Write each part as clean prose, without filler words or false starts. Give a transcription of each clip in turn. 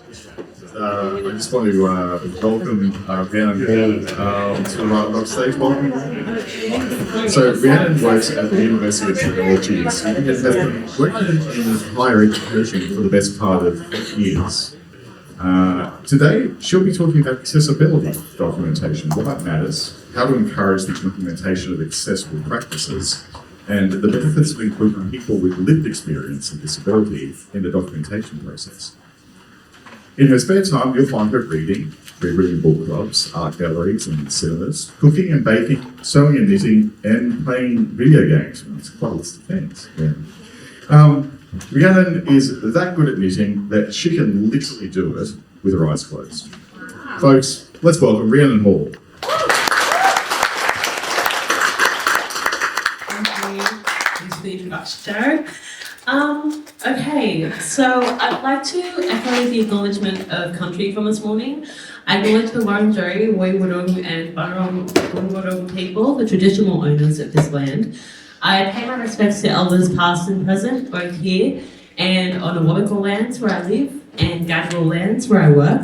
I just want to welcome Rhiannon Hall to the stage. Welcome. So Rhiannon works at the University of Technologies and has been working in higher education for the best part of 8 years. Today, she'll be talking about accessibility documentation, why it matters, how to encourage the implementation of accessible practices, and the benefits of including people with lived experience and disability in the documentation process. In her spare time, you'll find her reading book clubs, art galleries and cinemas, cooking and baking, sewing and knitting, and playing video games. Well, it's quite a list of things. Yeah. Rhiannon is that good at knitting that she can literally do it with her eyes closed. Folks, let's welcome Rhiannon Hall. Thanks for the introduction, Jared. Okay, so I'd like to echo the acknowledgement of country from this morning. I acknowledge the Wurundjeri, Woiwurrung and Bunurong people, the traditional owners of this land. I pay my respects to elders past and present, both here and on Awabakal lands where I live and Gadigal lands where I work.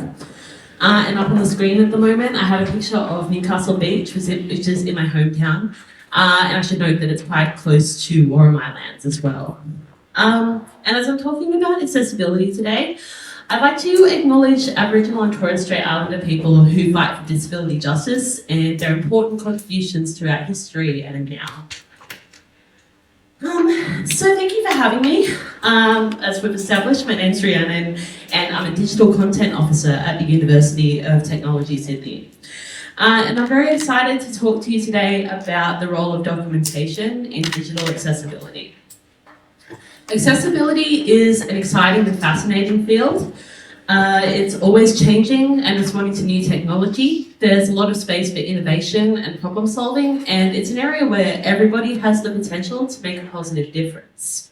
And up on the screen at the moment, I have a picture of Newcastle Beach, which is in my hometown. And I should note that it's quite close to Warramai lands as well. And as I'm talking about accessibility today, I'd like to acknowledge Aboriginal and Torres Strait Islander people who fight for disability justice and their important contributions throughout history and now. So thank you for having me. As we've established, my name's Rhiannon and I'm a digital content officer at the University of Technology, Sydney. And I'm very excited to talk to you today about the role of documentation in digital accessibility. Accessibility is an exciting and fascinating field. It's always changing and responding to new technology. There's a lot of space for innovation and problem solving, and it's an area where everybody has the potential to make a positive difference.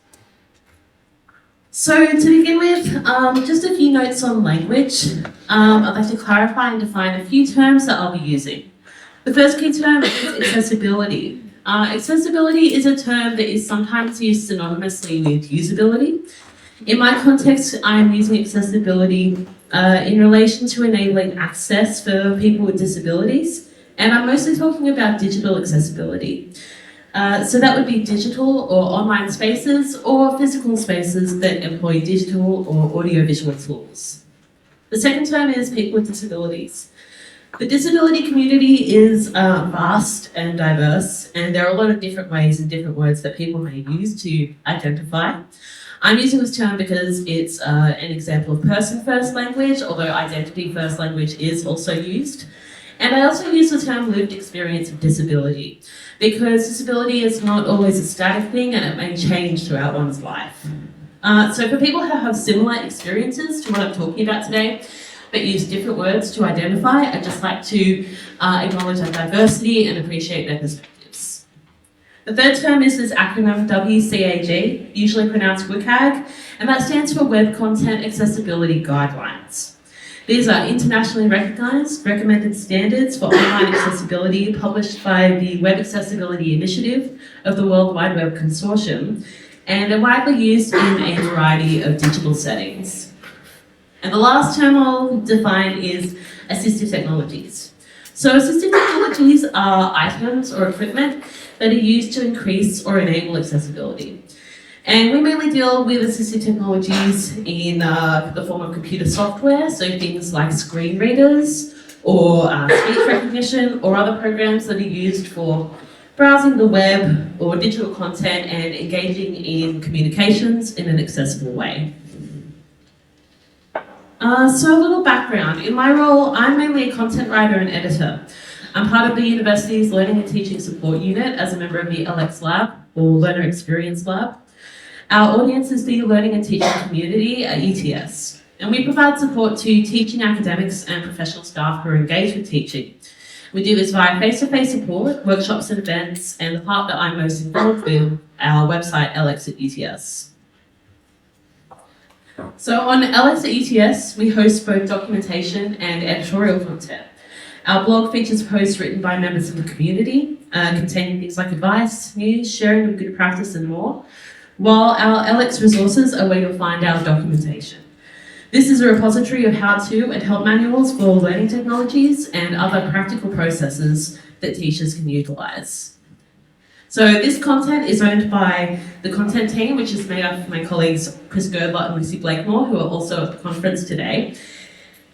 So to begin with, just a few notes on language. I'd like to clarify and define a few terms that I'll be using. The first key term is accessibility. Accessibility is a term that is sometimes used synonymously with usability. In my context, I'm using accessibility in relation to enabling access for people with disabilities, and I'm mostly talking about digital accessibility. So that would be digital or online spaces or physical spaces that employ digital or audiovisual tools. The second term is people with disabilities. The disability community is vast and diverse, and there are a lot of different ways and different words that people may use to identify. I'm using this term because it's an example of person-first language, although identity-first language is also used. And I also use the term lived experience of disability, because disability is not always a static thing and it may change throughout one's life. So for people who have similar experiences to what I'm talking about today, but use different words to identify, I'd just like to acknowledge our diversity and appreciate their perspectives. The third term is this acronym WCAG, usually pronounced WCAG, and that stands for Web Content Accessibility Guidelines. These are internationally recognised, recommended standards for online accessibility published by the Web Accessibility Initiative of the World Wide Web Consortium, and are widely used in a variety of digital settings. And the last term I'll define is assistive technologies. So assistive technologies are items or equipment that are used to increase or enable accessibility. And we mainly deal with assistive technologies in the form of computer software, so things like screen readers or speech recognition or other programs that are used for browsing the web or digital content and engaging in communications in an accessible way. So a little background. In my role, I'm mainly a content writer and editor. I'm part of the university's Learning and Teaching Support Unit as a member of the LX Lab, or Learner Experience Lab. Our audience is the learning and teaching community at ETS, and we provide support to teaching academics and professional staff who are engaged with teaching. We do this via face-to-face support, workshops and events, and the part that I'm most involved with, our website, LX at ETS. So on LX at ETS, we host both documentation and editorial content. Our blog features posts written by members of the community, containing things like advice, news, sharing of good practice and more, while our LX resources are where you'll find our documentation. This is a repository of how-to and help manuals for learning technologies and other practical processes that teachers can utilise. So this content is owned by the content team, which is made up of my colleagues Chris Girdler and Lucy Blakemore, who are also at the conference today,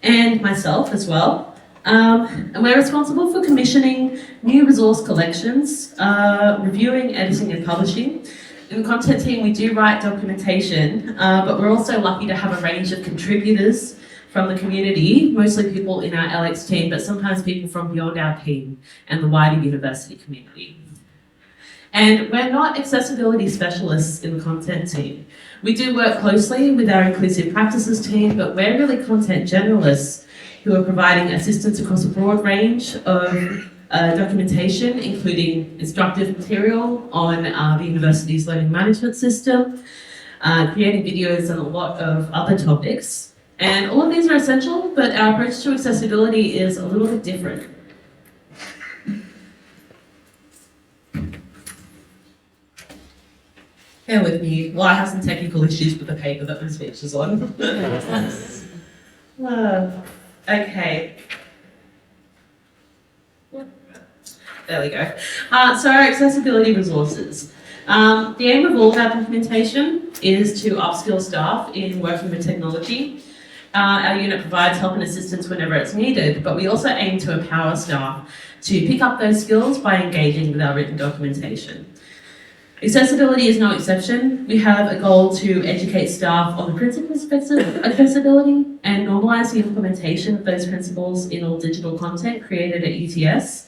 and myself as well. And we're responsible for commissioning new resource collections, reviewing, editing and publishing. In the content team, we do write documentation, but we're also lucky to have a range of contributors from the community, mostly people in our LX team, but sometimes people from beyond our team and the wider university community. And we're not accessibility specialists in the content team. We do work closely with our inclusive practices team, but we're really content generalists who are providing assistance across a broad range of documentation, including instructive material on the university's learning management system, creating videos and a lot of other topics. And all of these are essential, but our approach to accessibility is a little bit different. Bear with me. Well, I have some technical issues with the paper that my speech is on. Okay. There we go. So our accessibility resources. The aim of all of our documentation is to upskill staff in working with technology. Our unit provides help and assistance whenever it's needed, but we also aim to empower staff to pick up those skills by engaging with our written documentation. Accessibility is no exception. We have a goal to educate staff on the principles of accessibility and normalise the implementation of those principles in all digital content created at UTS,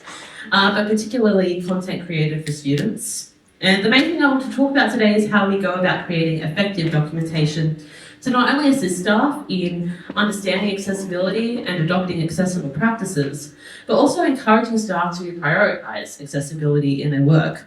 but particularly content created for students. And the main thing I want to talk about today is how we go about creating effective documentation to not only assist staff in understanding accessibility and adopting accessible practices, but also encouraging staff to prioritise accessibility in their work.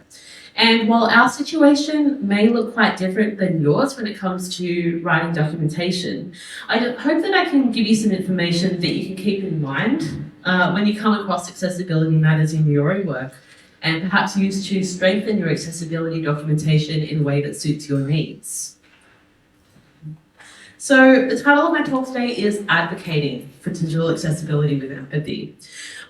And while our situation may look quite different than yours when it comes to writing documentation, I hope that I can give you some information that you can keep in mind when you come across accessibility matters in your own work, and perhaps use to strengthen your accessibility documentation in a way that suits your needs. So the title of my talk today is Advocating for Digital Accessibility with Empathy.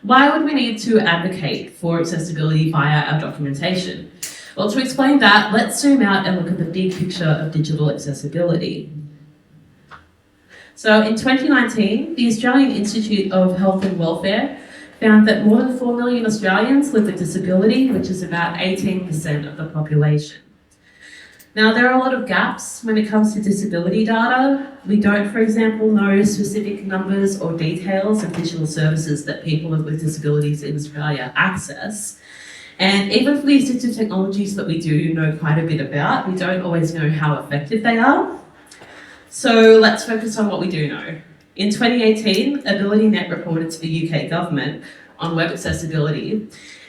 Why would we need to advocate for accessibility via our documentation? Well, to explain that, let's zoom out and look at the big picture of digital accessibility. So in 2019, the Australian Institute of Health and Welfare found that more than 4 million Australians live with disability, which is about 18% of the population. Now, there are a lot of gaps when it comes to disability data. We don't, for example, know specific numbers or details of digital services that people with disabilities in Australia access. And even for the assistive technologies that we do know quite a bit about, we don't always know how effective they are. So let's focus on what we do know. In 2018, AbilityNet reported to the UK government on web accessibility,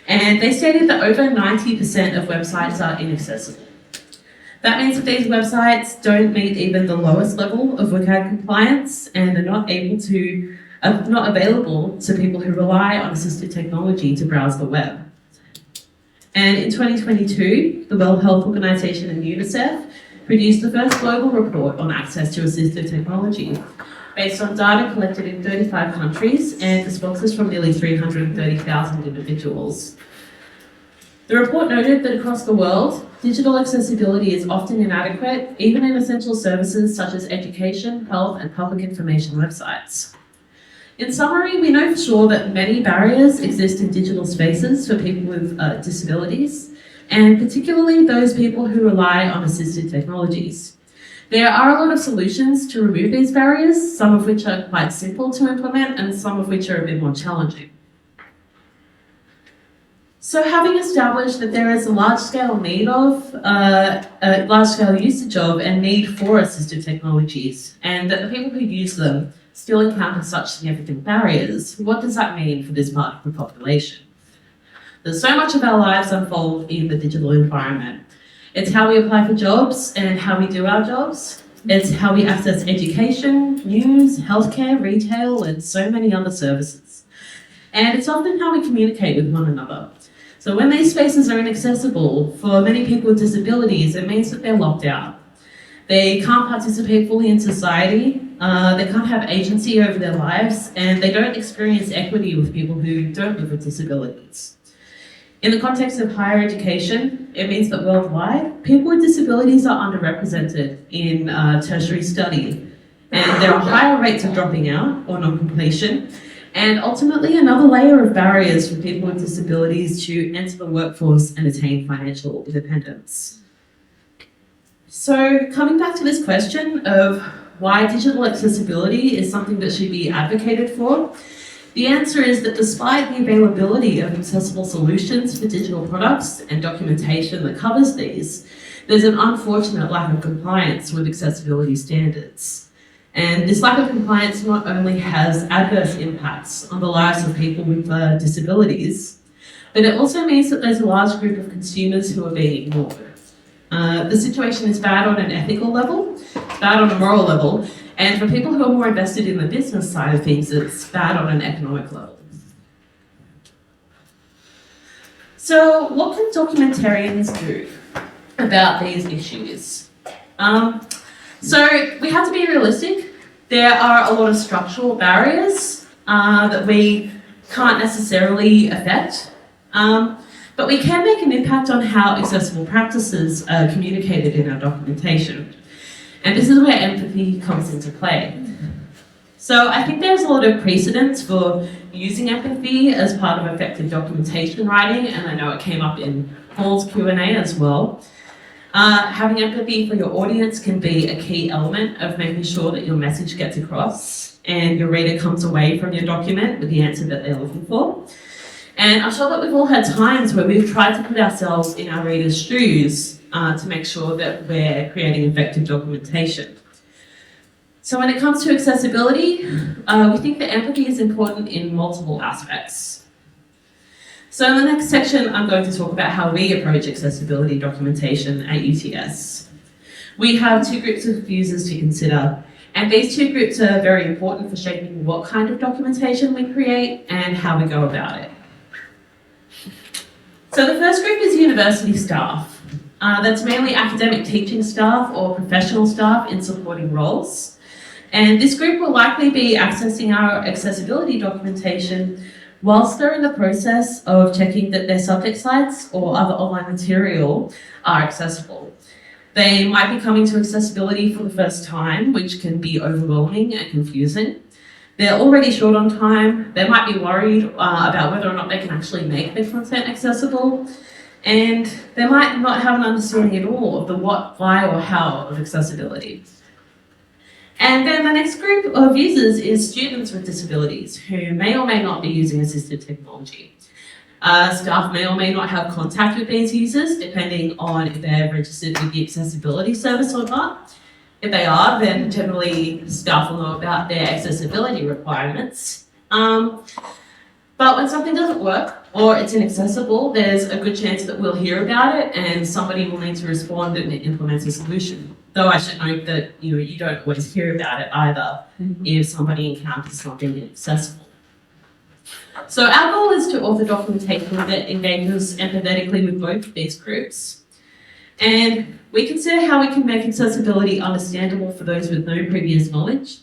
and they stated that over 90% of websites are inaccessible. That means that these websites don't meet even the lowest level of WCAG compliance and are not available to people who rely on assistive technology to browse the web. And in 2022, the World Health Organization and UNICEF produced the first global report on access to assistive technology, based on data collected in 35 countries and responses from nearly 330,000 individuals. The report noted that across the world, digital accessibility is often inadequate, even in essential services such as education, health, and public information websites. In summary, we know for sure that many barriers exist in digital spaces for people with disabilities, and particularly those people who rely on assistive technologies. There are a lot of solutions to remove these barriers, some of which are quite simple to implement and some of which are a bit more challenging. So having established that there is a large-scale need of, large-scale usage of and need for assistive technologies, and that the people who use them still encounter such significant barriers, what does that mean for this part of the population? There's so much of our lives unfold in the digital environment. It's how we apply for jobs and how we do our jobs. It's how we access education, news, healthcare, retail, and so many other services. And it's often how we communicate with one another. So when these spaces are inaccessible, for many people with disabilities, it means that they're locked out. They can't participate fully in society, they can't have agency over their lives, and they don't experience equity with people who don't live with disabilities. In the context of higher education, it means that worldwide, people with disabilities are underrepresented in tertiary study, and there are higher rates of dropping out or non-completion, and ultimately another layer of barriers for people with disabilities to enter the workforce and attain financial independence. So coming back to this question of why digital accessibility is something that should be advocated for, the answer is that despite the availability of accessible solutions for digital products and documentation that covers these, there's an unfortunate lack of compliance with accessibility standards. And this lack of compliance not only has adverse impacts on the lives of people with disabilities, but it also means that there's a large group of consumers who are being ignored. The situation is bad on an ethical level, it's bad on a moral level, and for people who are more invested in the business side of things, it's bad on an economic level. So what can documentarians do about these issues? So we have to be realistic. There are a lot of structural barriers that we can't necessarily affect. But we can make an impact on how accessible practices are communicated in our documentation. And this is where empathy comes into play. So I think there's a lot of precedence for using empathy as part of effective documentation writing, and I know it came up in Paul's Q&A as well. Having empathy for your audience can be a key element of making sure that your message gets across and your reader comes away from your document with the answer that they're looking for. And I'm sure that we've all had times where we've tried to put ourselves in our readers' shoes to make sure that we're creating effective documentation. So when it comes to accessibility, we think that empathy is important in multiple aspects. So in the next section, I'm going to talk about how we approach accessibility documentation at UTS. We have two groups of users to consider, and these two groups are very important for shaping what kind of documentation we create and how we go about it. So the first group is university staff. That's mainly academic teaching staff or professional staff in supporting roles. And this group will likely be accessing our accessibility documentation whilst they're in the process of checking that their subject sites or other online material are accessible. They might be coming to accessibility for the first time, which can be overwhelming and confusing. They're already short on time, they might be worried about whether or not they can actually make their content accessible, and they might not have an understanding at all of the what, why, or how of accessibility. And then the next group of users is students with disabilities who may or may not be using assistive technology. Staff may or may not have contact with these users, depending on if they're registered with the accessibility service or not. If they are, then generally staff will know about their accessibility requirements. But when something doesn't work or it's inaccessible, there's a good chance that we'll hear about it and somebody will need to respond and implement a solution. Though I should note that you don't always hear about it either if somebody encounters something inaccessible. So our goal is to author documentation that engages empathetically with both of these groups. And we consider how we can make accessibility understandable for those with no previous knowledge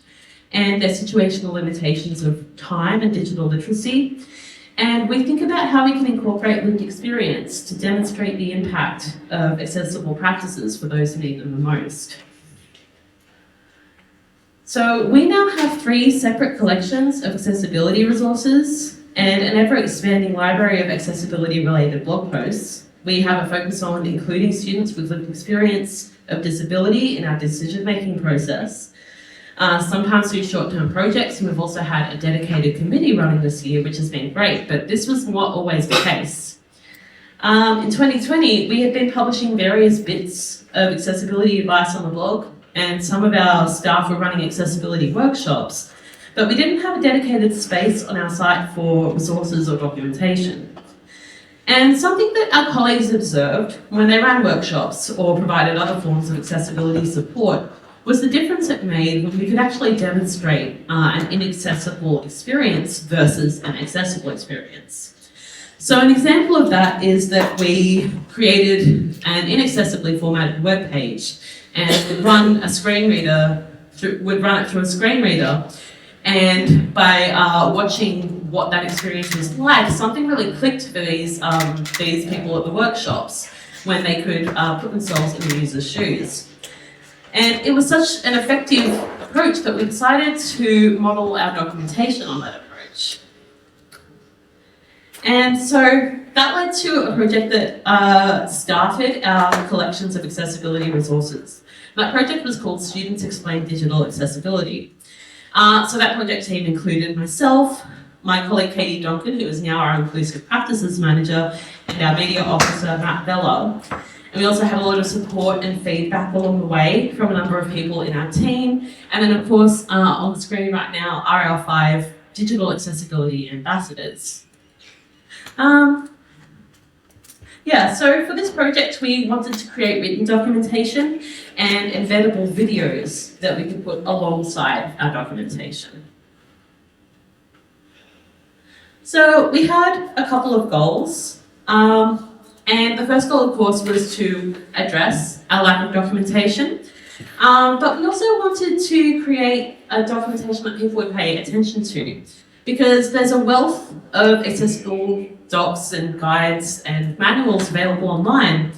and their situational limitations of time and digital literacy. And we think about how we can incorporate lived experience to demonstrate the impact of accessible practices for those who need them the most. So we now have 3 separate collections of accessibility resources and an ever-expanding library of accessibility-related blog posts. We have a focus on including students with lived experience of disability in our decision-making process, sometimes through short-term projects, and we've also had a dedicated committee running this year, which has been great, but this was not always the case. In 2020, we have been publishing various bits of accessibility advice on the blog, and some of our staff were running accessibility workshops, but we didn't have a dedicated space on our site for resources or documentation. And something that our colleagues observed when they ran workshops or provided other forms of accessibility support was the difference it made when we could actually demonstrate an inaccessible experience versus an accessible experience. So an example of that is that we created an inaccessibly formatted web page, and would run a screen reader, would run it through a screen reader. And by watching what that experience was like, something really clicked for these people at the workshops when they could put themselves in the user's shoes. And it was such an effective approach that we decided to model our documentation on that approach. And so that led to a project that started our collections of accessibility resources. That project was called Students Explain Digital Accessibility. So that project team included myself, my colleague Katie Donkin, who is now our Inclusive Practices Manager, and our Media Officer, Matt Bella. And we also had a lot of support and feedback along the way from a number of people in our team. And then, of course, on the screen right now are our 5 digital accessibility ambassadors. So for this project, we wanted to create written documentation and embeddable videos that we could put alongside our documentation. So we had a couple of goals. And the first goal, of course, was to address our lack of documentation. But we also wanted to create a documentation that people would pay attention to, because there's a wealth of accessible docs and guides and manuals available online.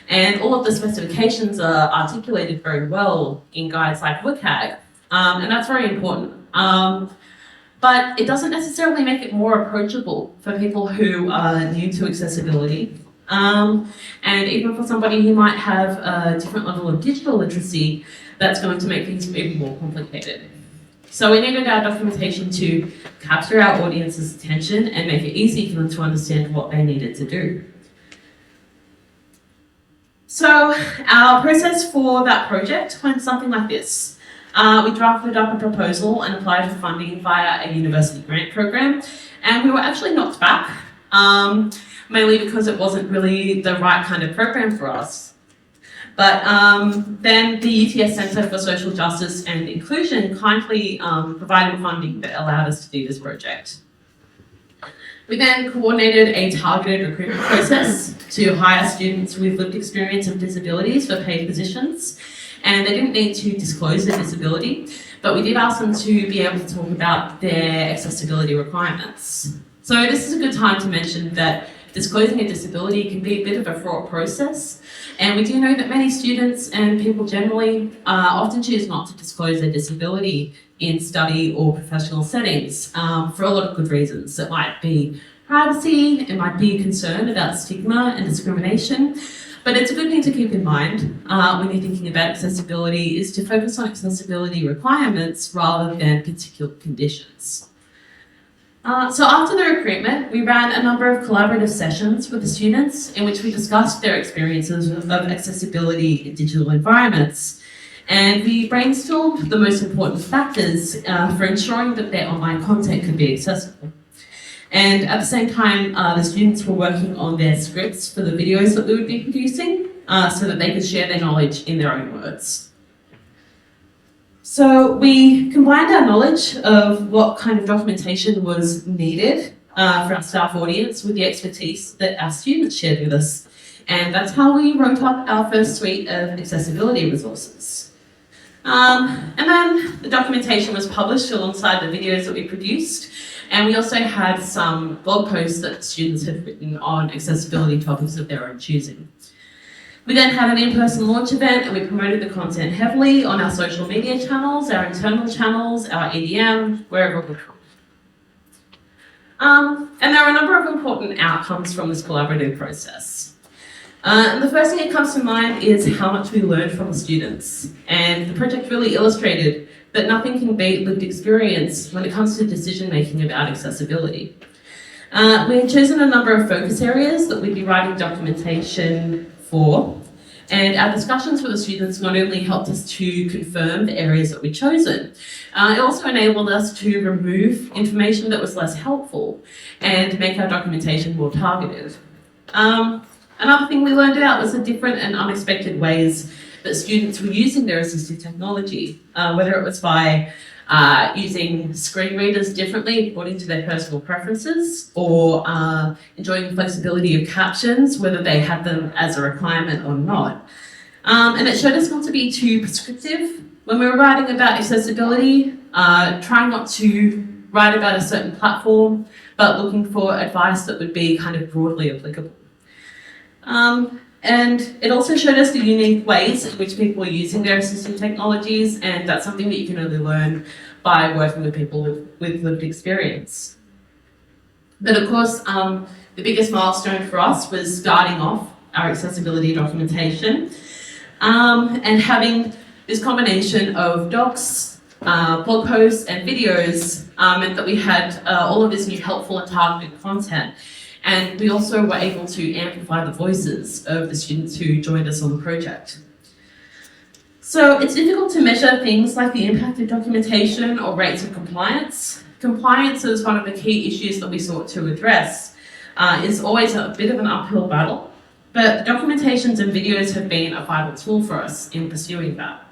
And all of the specifications are articulated very well in guides like WCAG. And that's very important. But it doesn't necessarily make it more approachable for people who are new to accessibility. And even for somebody who might have a different level of digital literacy, that's going to make things even more complicated. So we needed our documentation to capture our audience's attention and make it easy for them to understand what they needed to do. So our process for that project went something like this. We drafted up a proposal and applied for funding via a university grant program, and we were actually knocked back. Mainly because it wasn't really the right kind of program for us. But then the UTS Centre for Social Justice and Inclusion kindly provided funding that allowed us to do this project. We then coordinated a targeted recruitment process to hire students with lived experience of disabilities for paid positions, and they didn't need to disclose their disability, but we did ask them to be able to talk about their accessibility requirements. So this is a good time to mention that disclosing a disability can be a bit of a fraught process, and we do know that many students and people generally often choose not to disclose their disability in study or professional settings for a lot of good reasons. It might be privacy, it might be a concern about stigma and discrimination, but it's a good thing to keep in mind when you're thinking about accessibility is to focus on accessibility requirements rather than particular conditions. So after the recruitment, we ran a number of collaborative sessions with the students in which we discussed their experiences of accessibility in digital environments. And we brainstormed the most important factors for ensuring that their online content could be accessible. And at the same time, the students were working on their scripts for the videos that we would be producing so that they could share their knowledge in their own words. So we combined our knowledge of what kind of documentation was needed for our staff audience with the expertise that our students shared with us. And that's how we wrote up our first suite of accessibility resources. And then the documentation was published alongside the videos that we produced. And we also had some blog posts that students had written on accessibility topics of their own choosing. We then had an in-person launch event and we promoted the content heavily on our social media channels, our internal channels, our EDM, wherever we could. And there are a number of important outcomes from this collaborative process. And the first thing that comes to mind is how much we learned from the students. And the project really illustrated that nothing can beat lived experience when it comes to decision-making about accessibility. We had chosen a number of focus areas that we'd be writing documentation for, and our discussions with the students not only helped us to confirm the areas that we'd chosen, it also enabled us to remove information that was less helpful and make our documentation more targeted. Another thing we learned about was the different and unexpected ways that students were using their assistive technology, whether it was by using screen readers differently according to their personal preferences, or enjoying the flexibility of captions, whether they had them as a requirement or not. And it showed us not to be too prescriptive. When we were writing about accessibility, try not to write about a certain platform, but looking for advice that would be kind of broadly applicable. And it also showed us the unique ways in which people are using their assistive technologies, and that's something that you can only learn by working with people with lived experience. But of course, the biggest milestone for us was starting off our accessibility documentation, and having this combination of docs, blog posts and videos meant that we had all of this new helpful and targeted content. And we also were able to amplify the voices of the students who joined us on the project. So it's difficult to measure things like the impact of documentation or rates of compliance. Compliance is one of the key issues that we sought to address. It's always a bit of an uphill battle, but documentations and videos have been a vital tool for us in pursuing that.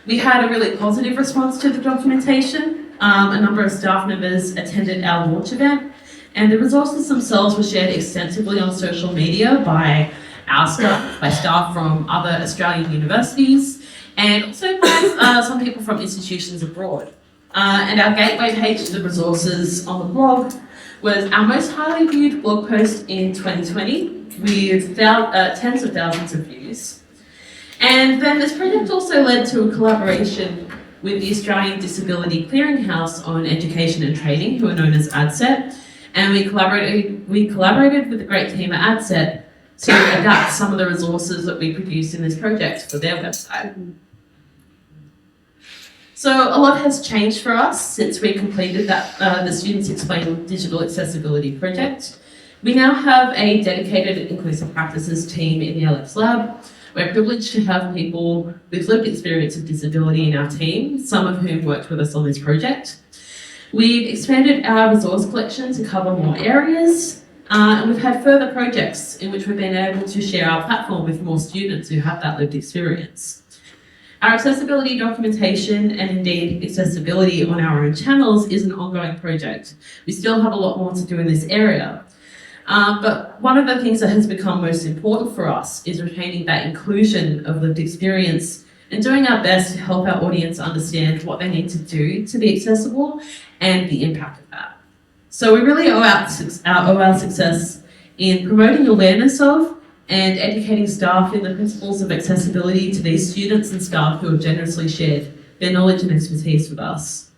We had a really positive response to the documentation. A number of staff members attended our launch event, and the resources themselves were shared extensively on social media by our staff, by staff from other Australian universities, and also by some people from institutions abroad. And our gateway page to the resources on the blog was our most highly viewed blog post in 2020, with tens of thousands of views. And then this project also led to a collaboration with the Australian Disability Clearinghouse on Education and Training, who are known as ADSET. And we collaborated with the great team at ADSET to adapt some of the resources that we produced in this project for their website. So a lot has changed for us since we completed the Students Explain Digital Accessibility project. We now have a dedicated inclusive practices team in the LX Lab. We're privileged to have people with lived experience of disability in our team, some of whom worked with us on this project. We've expanded our resource collection to cover more areas, and we've had further projects in which we've been able to share our platform with more students who have that lived experience. Our accessibility documentation and indeed accessibility on our own channels is an ongoing project. We still have a lot more to do in this area. But one of the things that has become most important for us is retaining that inclusion of lived experience and doing our best to help our audience understand what they need to do to be accessible and the impact of that. So we really owe our success in promoting awareness of and educating staff in the principles of accessibility to these students and staff who have generously shared their knowledge and expertise with us.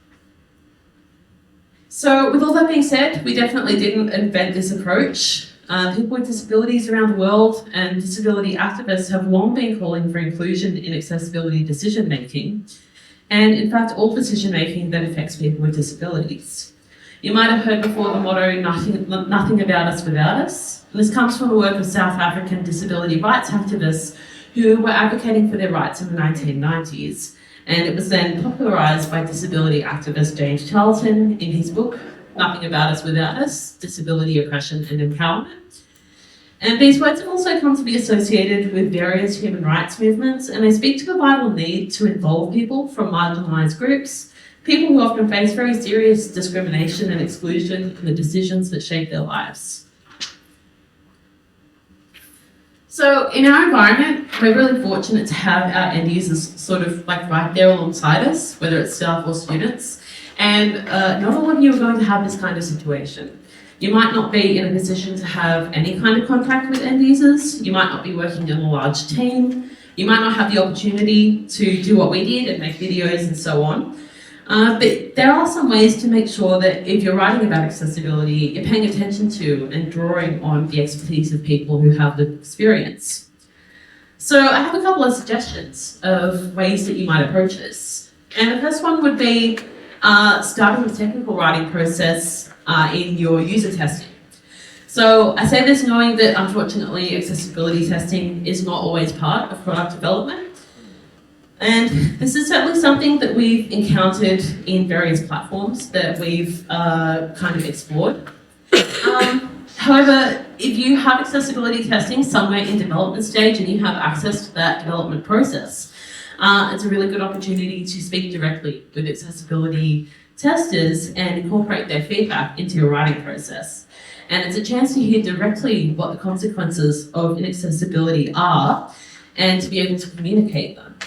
So with all that being said, we definitely didn't invent this approach. People with disabilities around the world and disability activists have long been calling for inclusion in accessibility decision making, and in fact all decision making that affects people with disabilities. You might have heard before the motto, nothing about us without us. And this comes from the work of South African disability rights activists who were advocating for their rights in the 1990s. And it was then popularised by disability activist James Charlton in his book, Nothing About Us Without Us, Disability, Oppression and Empowerment. And these words have also come to be associated with various human rights movements, and they speak to the vital need to involve people from marginalised groups, people who often face very serious discrimination and exclusion in the decisions that shape their lives. So in our environment, we're really fortunate to have our end users sort of like right there alongside us, whether it's staff or students. And not all of you are going to have this kind of situation. You might not be in a position to have any kind of contact with end users. You might not be working in a large team. You might not have the opportunity to do what we did and make videos and so on. But there are some ways to make sure that if you're writing about accessibility, you're paying attention to and drawing on the expertise of people who have the experience. So I have a couple of suggestions of ways that you might approach this. And the first one would be starting the technical writing process in your user testing. So I say this knowing that unfortunately accessibility testing is not always part of product development. And this is certainly something that we've encountered in various platforms that we've kind of explored. However, if you have accessibility testing somewhere in development stage and you have access to that development process, it's a really good opportunity to speak directly with accessibility testers and incorporate their feedback into your writing process. And it's a chance to hear directly what the consequences of inaccessibility are and to be able to communicate them.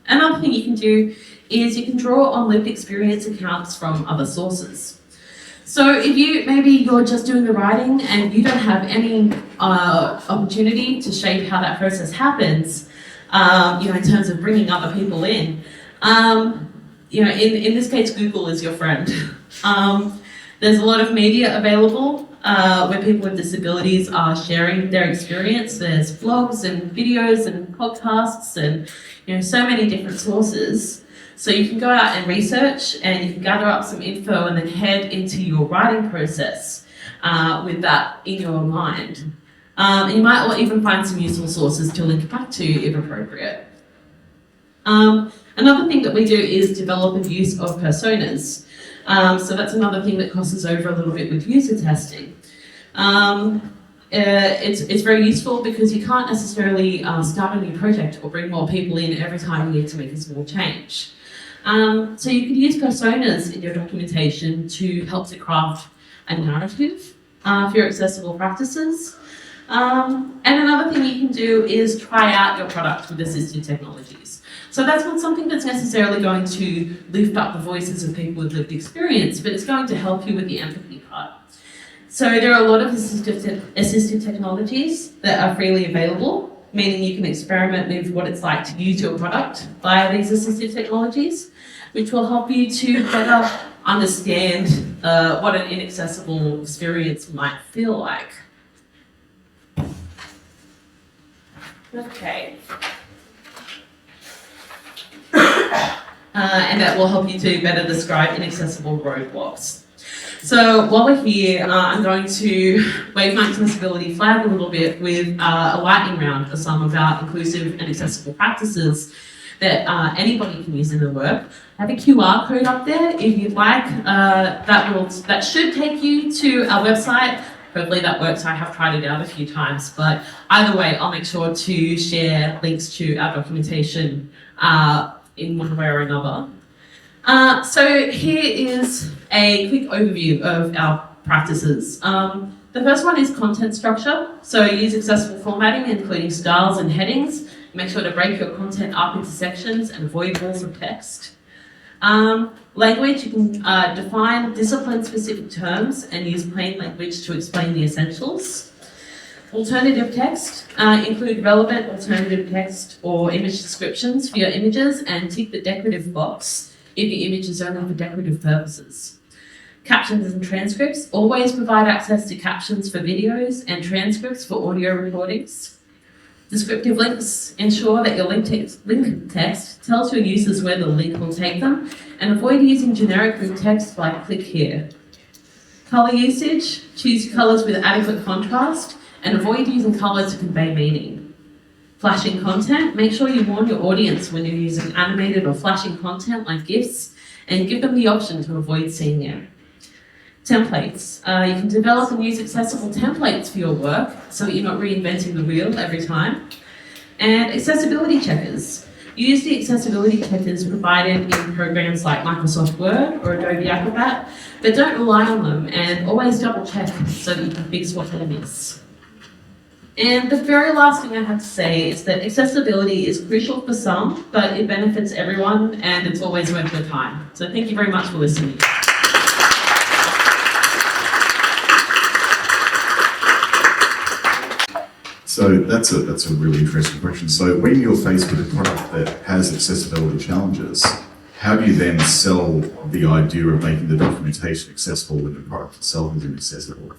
Another thing you can do is you can draw on lived experience accounts from other sources. So if you're just doing the writing and you don't have any opportunity to shape how that process happens, in terms of bringing other people in, in this case, Google is your friend. There's a lot of media available where people with disabilities are sharing their experience. There's blogs and videos and podcasts and so many different sources. So you can go out and research and you can gather up some info and then head into your writing process with that in your mind. And you might even find some useful sources to link back to if appropriate. Another thing that we do is develop a use of personas. So that's another thing that crosses over a little bit with user testing. It's very useful because you can't necessarily start a new project or bring more people in every time you need to make a small change. So you can use personas in your documentation to help to craft a narrative for your accessible practices. And another thing you can do is try out your product with assistive technologies. So that's not something that's necessarily going to lift up the voices of people with lived experience, but it's going to help you with the empathy part. So there are a lot of assistive technologies that are freely available, meaning you can experiment with what it's like to use your product via these assistive technologies, which will help you to better understand what an inaccessible experience might feel like. Okay. And that will help you to better describe inaccessible roadblocks. So while we're here, I'm going to wave my accessibility flag a little bit with a lightning round for some of our inclusive and accessible practices that anybody can use in their work. I have a QR code up there if you'd like. That should take you to our website. Hopefully that works. I have tried it out a few times, but either way, I'll make sure to share links to our documentation in one way or another. So here is a quick overview of our practices. The first one is content structure. So use accessible formatting, including styles and headings. Make sure to break your content up into sections and avoid walls of text. Language, you can define discipline-specific terms and use plain language to explain the essentials. Alternative text, include relevant alternative text or image descriptions for your images and tick the decorative box if the image is only for decorative purposes. Captions and transcripts, always provide access to captions for videos and transcripts for audio recordings. Descriptive links, ensure that your link text tells your users where the link will take them, and avoid using generic link text like click here. Colour usage, choose colours with adequate contrast, and avoid using colour to convey meaning. Flashing content, make sure you warn your audience when you're using animated or flashing content like GIFs, and give them the option to avoid seeing it. Templates. You can develop and use accessible templates for your work so that you're not reinventing the wheel every time. And accessibility checkers. Use the accessibility checkers provided in programs like Microsoft Word or Adobe Acrobat, but don't rely on them, and always double check so that you can fix what they miss. And the very last thing I have to say is that accessibility is crucial for some, but it benefits everyone and it's always worth your time. So thank you very much for listening. So that's a really interesting question. So when you're faced with a product that has accessibility challenges, how do you then sell the idea of making the documentation accessible when the product itself isn't accessible?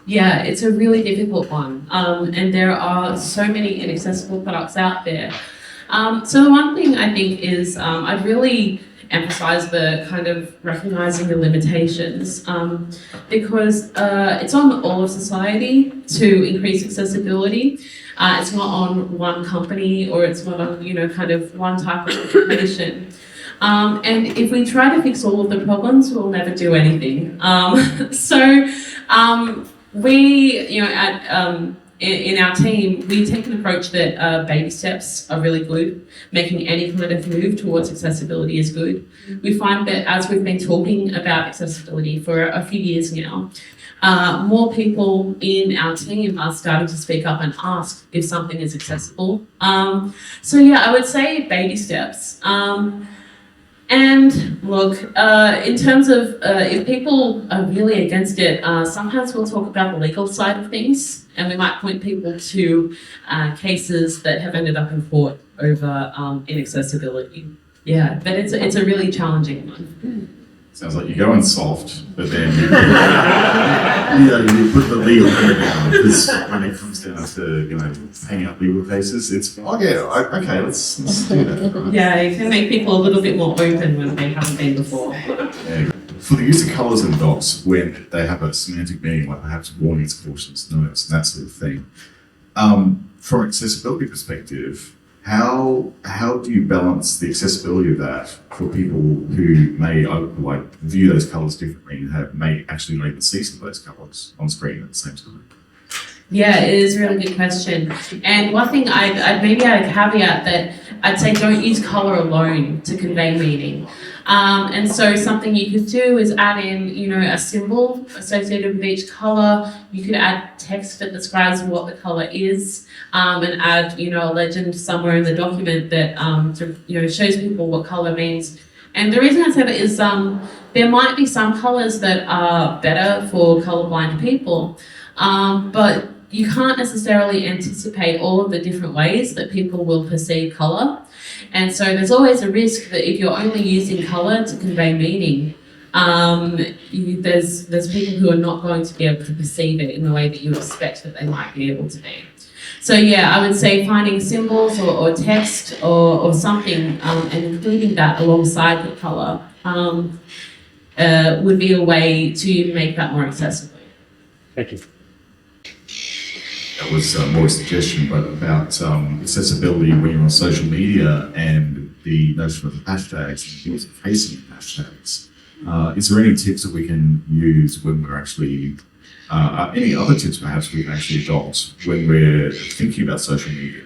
Yeah, it's a really difficult one. And there are so many inaccessible products out there. So the one thing I think is I'd really emphasize the kind of recognizing the limitations because it's on all of society to increase accessibility. It's not on one company or it's not on, kind of one type of occupation. And if we try to fix all of the problems, we'll never do anything. We, at in our team, we take an approach that baby steps are really good. Making any kind of move towards accessibility is good. We find that as we've been talking about accessibility for a few years now, more people in our team are starting to speak up and ask if something is accessible. So yeah, I would say baby steps. And look, in terms of if people are really against it, sometimes we'll talk about the legal side of things, and we might point people to cases that have ended up in court over inaccessibility. Yeah, but it's a really challenging one. Sounds like you go in soft, but then you put the legal hair down, because when it comes down to hanging up legal cases, it's okay. Let's do that. Right? Yeah, it can make people a little bit more open when they haven't been before. Yeah. For the use of colours in docs when they have a semantic meaning, like perhaps warnings, cautions, notes, and that sort of thing. From an accessibility perspective, how do you balance the accessibility of that for people who may view those colours differently and may actually not even see some of those colours on screen at the same time? Yeah, it is a really good question. And one thing I'd maybe add a caveat that I'd say don't use colour alone to convey meaning. And so something you could do is add in, a symbol associated with each colour. You could add text that describes what the colour is, and add, a legend somewhere in the document that shows people what colour means. And the reason I say that is there might be some colours that are better for colourblind people, but you can't necessarily anticipate all of the different ways that people will perceive colour. And so there's always a risk that if you're only using colour to convey meaning, there's people who are not going to be able to perceive it in the way that you expect that they might be able to be. So yeah, I would say finding symbols or text or something and including that alongside the colour would be a way to make that more accessible. Thank you. That was more a suggestion, but about accessibility when you're on social media and the notion of hashtags and the use of facing hashtags. Is there any tips that we can use when we're actually, any other tips perhaps we can actually adopt when we're thinking about social media?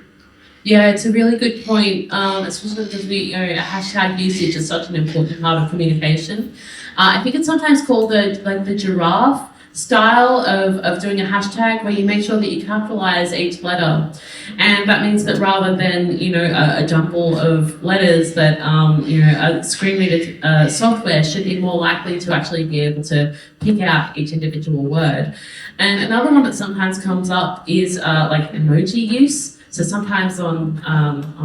Yeah, it's a really good point, especially because hashtag usage is such an important part of communication. I think it's sometimes called the giraffe style of doing a hashtag, where you make sure that you capitalize each letter, and that means that rather than a jumble of letters, that a screen reader software should be more likely to actually be able to pick out each individual word. And another one that sometimes comes up is like emoji use. So sometimes on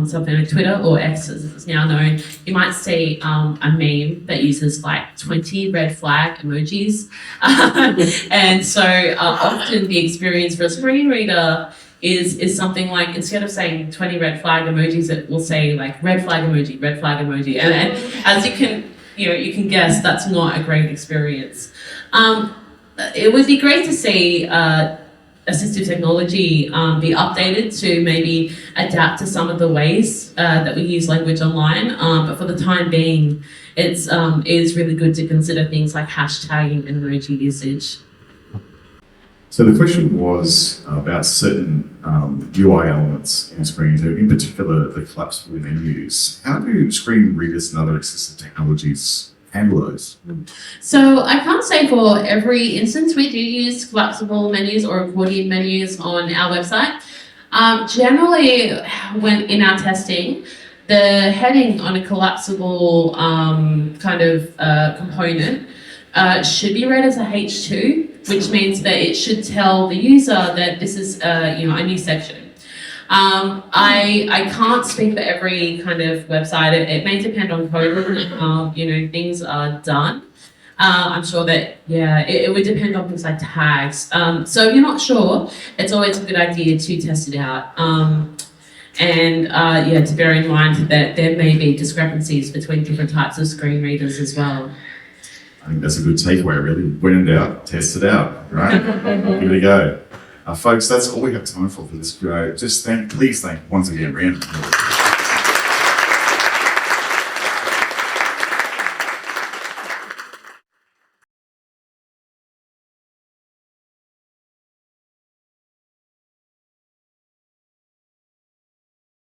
something like Twitter or X, as it's now known, you might see a meme that uses like 20 red flag emojis. And so often the experience for a screen reader is something like, instead of saying 20 red flag emojis, it will say like red flag emoji, red flag emoji. And as you can guess, that's not a great experience. It would be great to see assistive technology be updated to maybe adapt to some of the ways that we use language online, but for the time being, it is really good to consider things like hashtagging and emoji usage. So the question was about certain UI elements in screen, in particular the collapsible menus. How do screen readers and other assistive technologies handle those? So I can't say for every instance we do use collapsible menus or accordion menus on our website. Generally, when in our testing, the heading on a collapsible component should be read as a H2, which means that it should tell the user that this is a new section. I can't speak for every kind of website. It may depend on code and how things are done. I'm sure that it would depend on things like tags. So if you're not sure, it's always a good idea to test it out. And to bear in mind that there may be discrepancies between different types of screen readers as well. I think that's a good takeaway, really. When in doubt, test it out, right? Give it a go. Folks, that's all we have time for this video. Please thank once again Rhiannon.